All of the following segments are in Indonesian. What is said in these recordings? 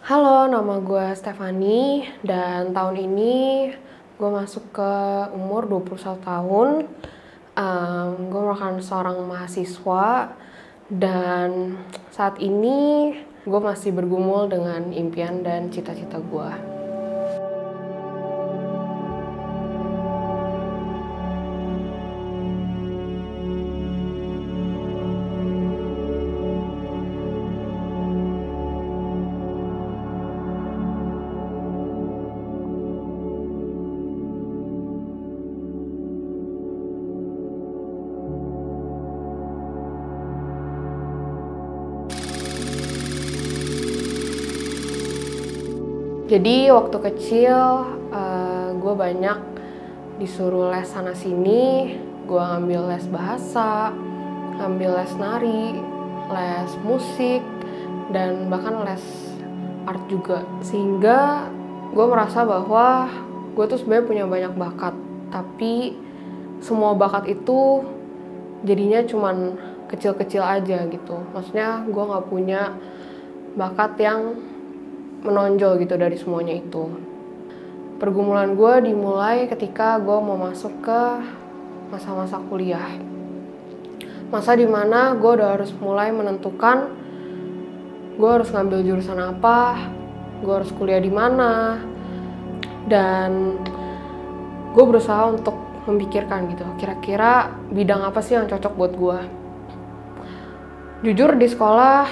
Halo, nama gue Stefani dan tahun ini gue masuk ke umur 21 tahun. Gue merupakan seorang mahasiswa dan saat ini gue masih bergumul dengan impian dan cita-cita gue. Jadi waktu kecil gue banyak disuruh les sana sini. Gue ngambil les bahasa, ngambil les nari, les musik, dan bahkan les art juga. Sehingga gue merasa bahwa gue tuh sebenarnya punya banyak bakat, tapi semua bakat itu jadinya cuman kecil-kecil aja gitu. Maksudnya gue nggak punya bakat yang menonjol gitu dari semuanya itu. Pergumulan gue dimulai ketika gue mau masuk ke masa-masa kuliah. Masa dimana gue udah harus mulai menentukan gue harus ngambil jurusan apa, gue harus kuliah di mana, dan gue berusaha untuk memikirkan gitu, kira-kira bidang apa sih yang cocok buat gue. Jujur di sekolah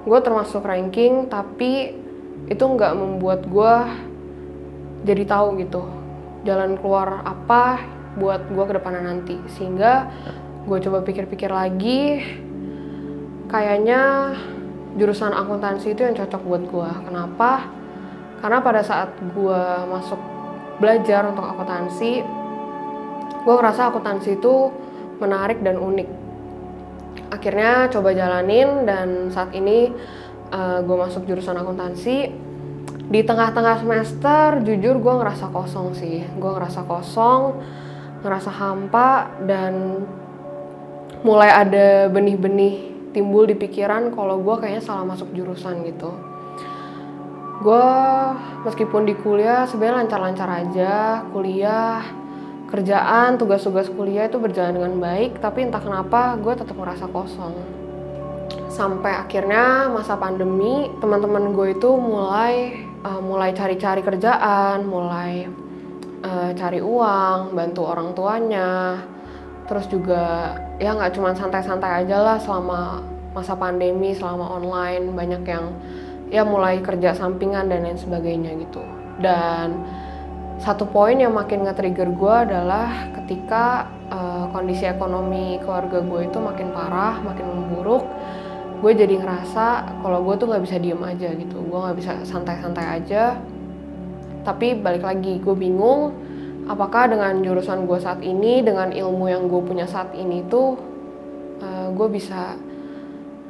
gue termasuk ranking, tapi itu nggak membuat gue jadi tahu gitu jalan keluar apa buat gue ke depannya nanti. Sehingga gue coba pikir-pikir lagi, kayaknya jurusan akuntansi itu yang cocok buat gue. Kenapa? Karena pada saat gue masuk belajar untuk akuntansi, gue ngerasa akuntansi itu menarik dan unik. Akhirnya coba jalanin dan saat ini gue masuk jurusan akuntansi. Di tengah-tengah semester jujur gue ngerasa kosong sih. Gue ngerasa kosong, ngerasa hampa, dan mulai ada benih-benih timbul di pikiran kalau gue kayaknya salah masuk jurusan gitu. Gue meskipun di kuliah sebenarnya lancar-lancar aja, kuliah, kerjaan, tugas-tugas kuliah itu berjalan dengan baik, tapi entah kenapa gue tetap ngerasa kosong. Sampai akhirnya masa pandemi, teman-teman gue itu mulai cari-cari kerjaan, mulai cari uang, bantu orang tuanya. Terus juga ya nggak cuma santai-santai aja lah selama masa pandemi, selama online, banyak yang ya mulai kerja sampingan dan lain sebagainya gitu. Dan satu poin yang makin nge-trigger gue adalah ketika kondisi ekonomi keluarga gue itu makin parah, makin memburuk. Gue jadi ngerasa kalau gue tuh nggak bisa diem aja gitu, gue nggak bisa santai-santai aja. Tapi balik lagi, gue bingung apakah dengan jurusan gue saat ini, dengan ilmu yang gue punya saat ini tuh gue bisa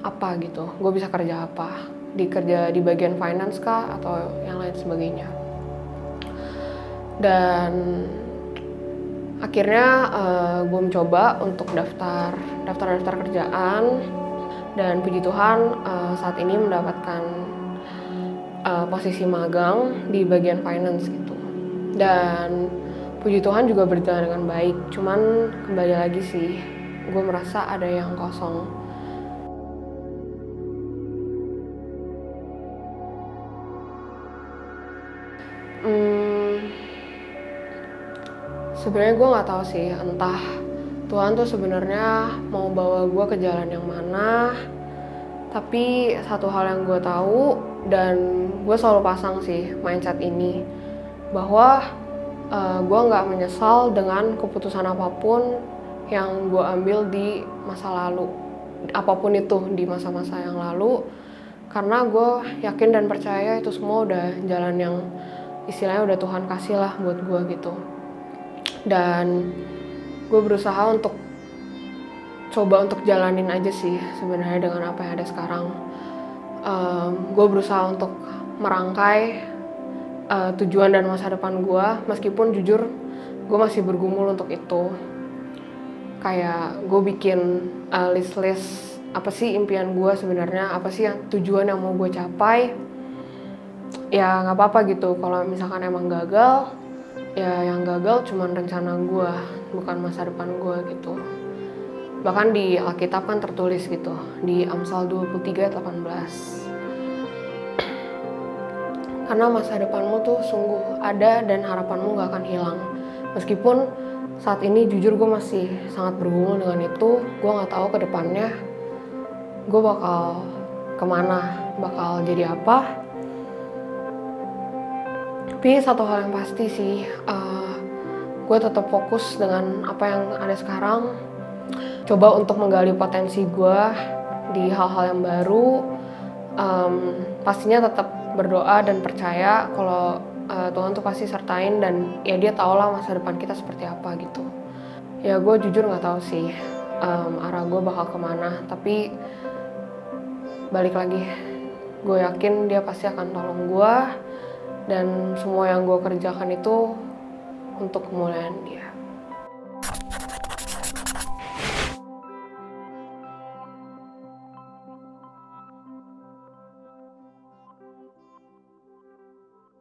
apa gitu, gue bisa kerja apa, kerja di bagian finance kah atau yang lain sebagainya. Dan akhirnya gue mencoba untuk daftar kerjaan. Dan puji Tuhan saat ini mendapatkan posisi magang di bagian finance gitu. Dan puji Tuhan juga berjalan dengan baik. Cuman kembali lagi sih, gue merasa ada yang kosong. Sebenarnya gue nggak tahu sih, entah Tuhan tuh sebenarnya mau bawa gue ke jalan yang mana. Tapi satu hal yang gue tahu dan gue selalu pasang sih mindset ini, bahwa gue nggak menyesal dengan keputusan apapun yang gue ambil di masa lalu, apapun itu di masa-masa yang lalu, karena gue yakin dan percaya itu semua udah jalan yang istilahnya udah Tuhan kasih lah buat gue gitu. Dan gue berusaha untuk coba untuk jalanin aja sih sebenarnya dengan apa yang ada sekarang. Gue berusaha untuk merangkai tujuan dan masa depan gue, meskipun jujur gue masih bergumul untuk itu. Kayak gue bikin list-list apa sih impian gue sebenarnya, apa sih yang tujuan yang mau gue capai. ya nggak apa-apa gitu. Kalau misalkan emang gagal, ya yang gagal cuman rencana gue, bukan masa depan gue gitu. Bahkan di Alkitab kan tertulis gitu, di Amsal 23:18. Karena masa depanmu tuh sungguh ada dan harapanmu gak akan hilang. Meskipun saat ini jujur gue masih sangat bergumul dengan itu. Gue gak tahu ke depannya gue bakal kemana, bakal jadi apa. Tapi satu hal yang pasti sih, gue tetap fokus dengan apa yang ada sekarang. Coba untuk menggali potensi gue di hal-hal yang baru. Pastinya tetap berdoa dan percaya kalau Tuhan tuh pasti sertain, dan ya dia tau lah masa depan kita seperti apa gitu. Ya gue jujur nggak tahu sih arah gue bakal kemana, tapi balik lagi, gue yakin dia pasti akan tolong gue, dan semua yang gue kerjakan itu untuk kemuliaan dia.